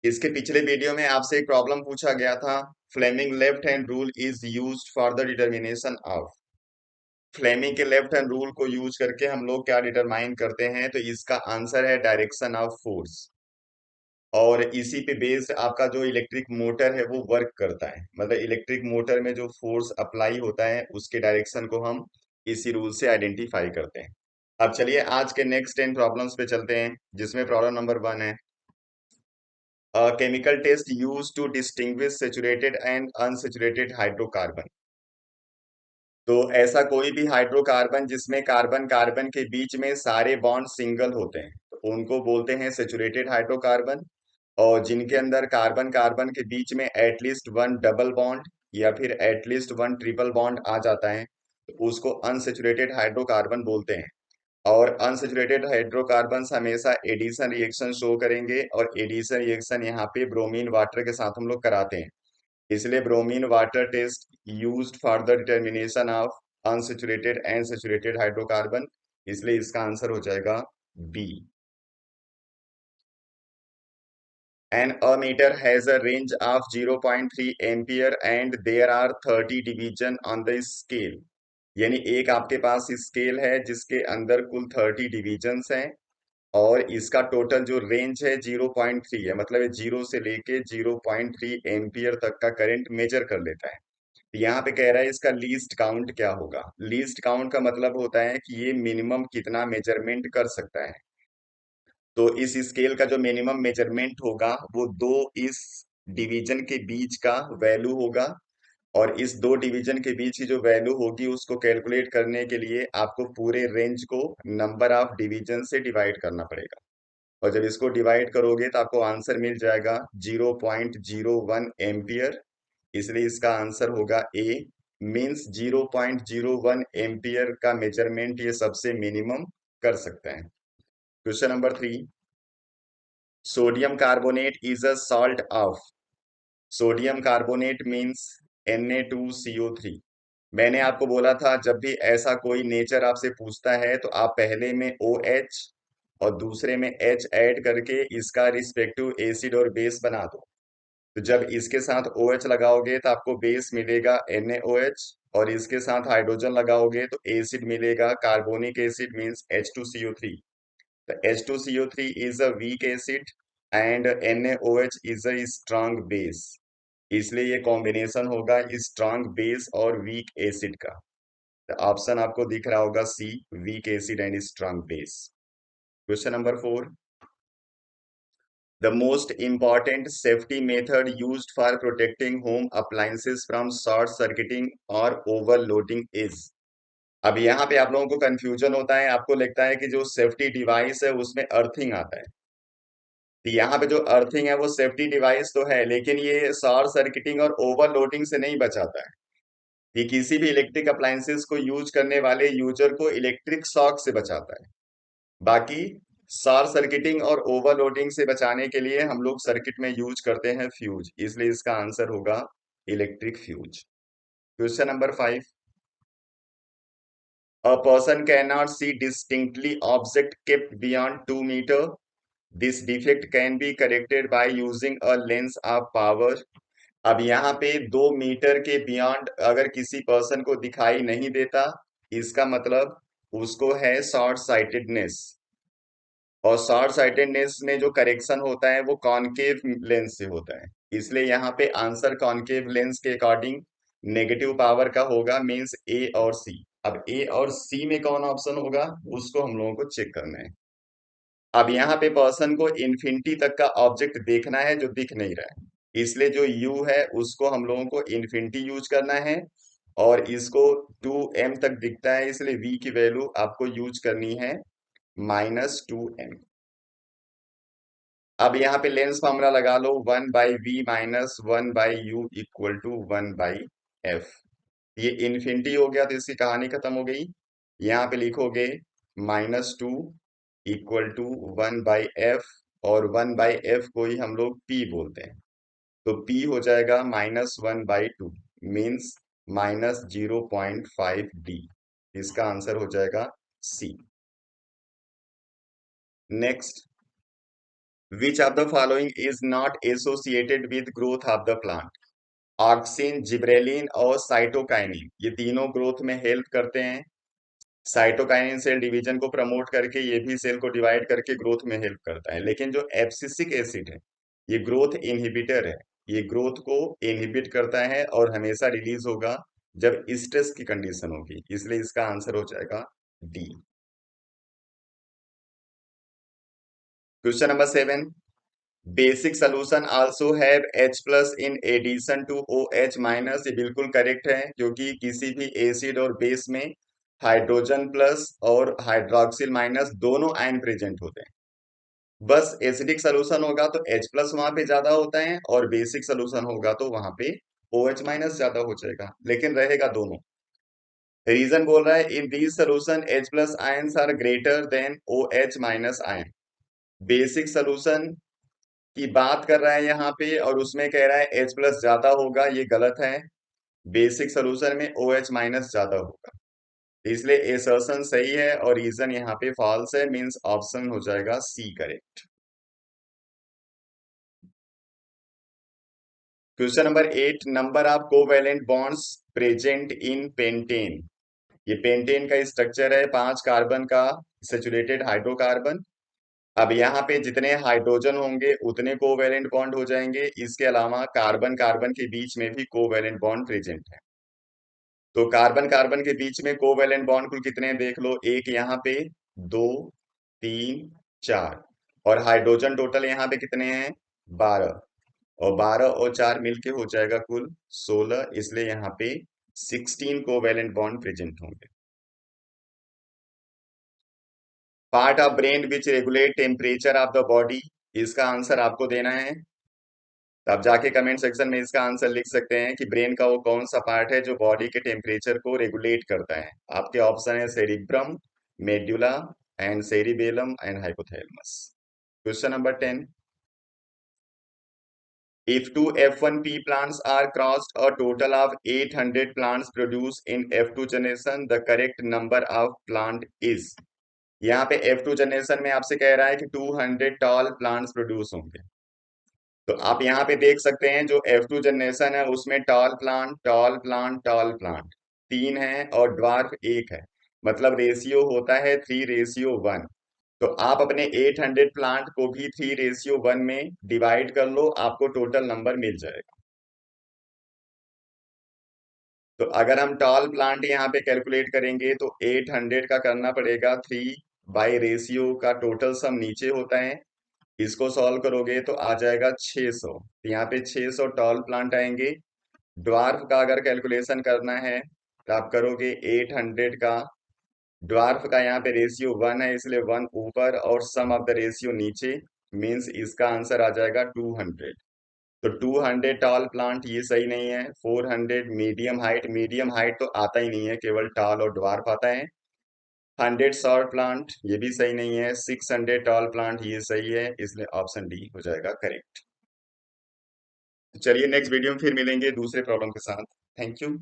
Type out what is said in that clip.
इसके पिछले वीडियो में आपसे एक प्रॉब्लम पूछा गया था। Fleming left hand rule is used for the determination of. Fleming के लेफ्ट हैंड रूल को यूज करके हम लोग क्या डिटरमाइन करते हैं, तो इसका आंसर है डायरेक्शन ऑफ फोर्स। और इसी पे बेस्ड आपका जो इलेक्ट्रिक मोटर है वो वर्क करता है, मतलब इलेक्ट्रिक मोटर में जो फोर्स अप्लाई होता है उसके डायरेक्शन को हम इसी रूल से आइडेंटिफाई करते हैं। अब चलिए आज के नेक्स्ट 10 प्रॉब्लम्स पे चलते हैं, जिसमें प्रॉब्लम नंबर 1 है a chemical test used to distinguish saturated and unsaturated hydrocarbon। तो ऐसा कोई भी हाइड्रोकार्बन जिसमें कार्बन कार्बन के बीच में सारे बॉन्ड सिंगल होते हैं तो उनको बोलते हैं सेचुरेटेड हाइड्रोकार्बन। और जिनके अंदर कार्बन कार्बन के बीच में एटलीस्ट वन डबल बॉन्ड या फिर एटलीस्ट वन ट्रिपल बॉन्ड आ जाता है तो उसको अनसेचुरेटेड हाइड्रोकार्बन बोलते हैं। और अनसेचुरेटेड हाइड्रोकार्बन्स हमेशा एडिशन रिएक्शन शो करेंगे, और एडिशन रिएक्शन यहाँ पे ब्रोमीन वाटर के साथ हम लोग कराते हैं। इसलिए bromine water test used for the determination of unsaturated and saturated hydrocarbon, इसलिए इसका आंसर हो जाएगा B. An ammeter has a range of 0.3 ampere and there are 30 division on the scale। यानी एक आपके पास स्केल है जिसके अंदर कुल 30 डिविजन्स हैं, और इसका टोटल जो रेंज है 0.3 है, मतलब 0 से लेके 0.3 एम्पियर तक का करंट मेजर कर लेता है। यहाँ पे कह रहा है इसका लीस्ट काउंट क्या होगा। लीस्ट काउंट का मतलब होता है कि ये मिनिमम कितना मेजरमेंट कर सकता है। तो इस स्केल का जो मिनिमम मेजरमेंट होगा वो दो इस डिवीजन के बीच का वैल्यू होगा। और इस दो डिवीजन के बीच की जो वैल्यू होगी उसको कैलकुलेट करने के लिए आपको पूरे रेंज को नंबर ऑफ डिवीजन से डिवाइड करना पड़ेगा। और जब इसको डिवाइड करोगे तो आपको आंसर मिल जाएगा 0.01 एम्पियर, इसलिए इसका आंसर होगा ए। मीन्स 0.01 एम्पियर का मेजरमेंट ये सबसे मिनिमम कर सकता है। Question number 3, sodium carbonate is a salt of. Sodium carbonate means Na2CO3। मैंने आपको बोला था जब भी ऐसा कोई नेचर आपसे पूछता है तो आप पहले में OH और दूसरे में H ऐड करके इसका रिस्पेक्टिव एसिड और बेस बना दो। तो जब इसके साथ OH लगाओगे तो आपको बेस मिलेगा NaOH, और इसके साथ हाइड्रोजन लगाओगे तो एसिड मिलेगा carbonic acid means H2CO3। The H2CO3 is a weak acid and NaOH is a strong base। इसलिए ये कॉम्बिनेशन होगा स्ट्रांग बेस और वीक एसिड का। तो ऑप्शन आपको दिख रहा होगा C, weak acid and strong base. Question number 4, the most important safety method used for protecting home appliances from short circuiting और ओवरलोडिंग इज। अब यहाँ पे आप लोगों को कंफ्यूजन होता है, आपको लगता है कि जो सेफ्टी डिवाइस है उसमें अर्थिंग आता है। तो यहाँ पे जो अर्थिंग है वो सेफ्टी डिवाइस तो है, लेकिन ये शॉर्ट सर्किटिंग और ओवरलोडिंग से नहीं बचाता है। ये किसी भी इलेक्ट्रिक अप्लायंसेस को यूज करने वाले यूजर को इलेक्ट्रिक शॉक से बचाता है। बाकी शॉर्ट सर्किटिंग और ओवरलोडिंग से बचाने के लिए हम लोग सर्किट में यूज करते हैं फ्यूज, इसलिए इसका आंसर होगा electric fuse. Question number 5, a person can not see distinctly object kept beyond 2 metre. This defect can be corrected by using a lens of power. अब यहाँ पे 2 मीटर के बियॉन्ड अगर किसी पर्सन को दिखाई नहीं देता, इसका मतलब उसको है शॉर्ट साइटेडनेस। और शॉर्ट साइटेडनेस में जो करेक्शन होता है वो कॉनकेव लेंस से होता है, इसलिए यहाँ पे आंसर कॉनकेव लेंस के अकॉर्डिंग नेगेटिव पावर का होगा, मींस ए और सी। अब ए और सी में कौन ऑप्शन होगा उसको हम लोगों को चेक करना है। अब यहाँ पे पर्सन को इन्फिनिटी तक का ऑब्जेक्ट देखना है जो दिख नहीं रहा है, इसलिए जो u है उसको हम लोगों को इन्फिनिटी यूज करना है। और इसको 2m तक दिखता है, इसलिए v की वैल्यू आपको यूज करनी है -2m। अब यहाँ पे लेंस फॉर्मूला लगा लो, 1/v minus 1/u equal to 1/f। ये इन्फिनिटी हो गया तो इसकी कहानी खत्म हो गई। यहाँ पे लिखोगे -2 इक्वल टू 1/f, और 1/f को ही हम लोग p बोलते हैं। तो p हो जाएगा -1/2, मीन्स -0.5d। इसका आंसर हो जाएगा C. Next, which of the following is not associated with growth of the plant? Auxin, gibberellin और साइटोकाइनिन, ये तीनों ग्रोथ में हेल्प करते हैं। साइटोकाइनिन सेल डिवीजन को प्रमोट करके ये भी सेल को डिवाइड करके ग्रोथ में हेल्प करता है, लेकिन जो एब्सिसिक एसिड है ये ग्रोथ इनहिबिटर है। ये ग्रोथ को इनहिबिट करता है और हमेशा रिलीज होगा जब स्ट्रेस की कंडीशन होगी, इसलिए इसका आंसर हो जाएगा D. Question number 7, basic solution also have H plus in addition to OH minus. ये बिल्कुल करेक्ट है, क्योंकि किसी भी एसिड और बेस में हाइड्रोजन प्लस और हाइड्रोक्सिल माइनस दोनों आयन प्रेजेंट होते हैं। बस एसिडिक सोल्यूशन होगा तो H प्लस वहां पे ज्यादा होता है, और बेसिक सोल्यूशन होगा तो वहां पे OH माइनस ज्यादा हो जाएगा, लेकिन रहेगा दोनों। रीजन बोल रहा है in these solution H plus ions are greater than OH minus ion. Basic solution की बात कर रहा है यहाँ पे और उसमें कह रहा है H प्लस ज्यादा होगा, ये गलत है। बेसिक सोल्यूशन में OH माइनस ज्यादा होगा, इसलिए एसर्शन सही है और रीजन यहाँ पे फॉल्स है, मींस ऑप्शन हो जाएगा C correct. Question number 8, number of covalent bonds present in pentane. ये पेंटेन का स्ट्रक्चर है, 5 कार्बन का सैचुरेटेड हाइड्रोकार्बन। अब यहाँ पे जितने हाइड्रोजन होंगे उतने कोवेलेंट बॉन्ड हो जाएंगे, इसके अलावा कार्बन कार्बन के बीच में भी कोवेलेंट बॉन्ड प्रेजेंट है। तो कार्बन कार्बन के बीच में कोवेलेंट बॉन्ड कुल कितने हैं देख लो, एक यहाँ पे, दो, तीन, चार, और हाइड्रोजन टोटल यहाँ पे कितने हैं, 12, और 12 और 4 मिलके हो जाएगा कुल 16, इसलिए यहाँ पे 16 कोवेलेंट बॉन्ड प्रेजेंट होंगे। Part of brain which regulate temperature of the body, इसका आंसर आपको देना है। तो आप जाके कमेंट सेक्शन में इसका आंसर लिख सकते हैं कि ब्रेन का वो कौन सा पार्ट है जो बॉडी के टेम्परेचर को रेगुलेट करता है। आपके ऑप्शन है cerebrum, medulla and cerebellum and hypothalamus. Question number 10, if two F1P plants are crossed, a total of 800 plants produced in F2 generation, the correct number of plant is। यहाँ पे F2 generation में आपसे कह रहा है कि 200 tall plants produce होंगे। तो आप यहाँ पे देख सकते हैं जो F2 जनरेशन है उसमें tall plant tall plant tall plant 3 है और ड्वार्फ 1 है, मतलब रेशियो होता है 3:1। तो आप अपने 800 प्लांट को भी 3:1 में डिवाइड कर लो, आपको टोटल नंबर मिल जाएगा। तो अगर हम टॉल प्लांट यहाँ पे कैलकुलेट करेंगे तो 800 का करना पड़ेगा 3/रेशियो का टोटल सम नीचे होता है, इसको सॉल्व करोगे तो आ जाएगा 600, तो यहाँ पे 600 टॉल प्लांट आएंगे। ड्वार्फ का अगर कैलकुलेशन करना है तो आप करोगे 800 का, ड्वार्फ का यहाँ पे रेशियो 1 है इसलिए 1 ऊपर और सम ऑफ द रेशियो नीचे, मींस इसका आंसर आ जाएगा 200। तो 200 टॉल प्लांट ये सही नहीं है। 400 मीडियम हाइट तो आता ही नहीं है, केवल टॉल और ड्वार्फ आता है। 100 शॉर्ट प्लांट ये भी सही नहीं है। 600 टॉल प्लांट ये सही है, इसलिए ऑप्शन डी हो जाएगा करेक्ट। चलिए नेक्स्ट वीडियो में फिर मिलेंगे दूसरे प्रॉब्लम के साथ। Thank you.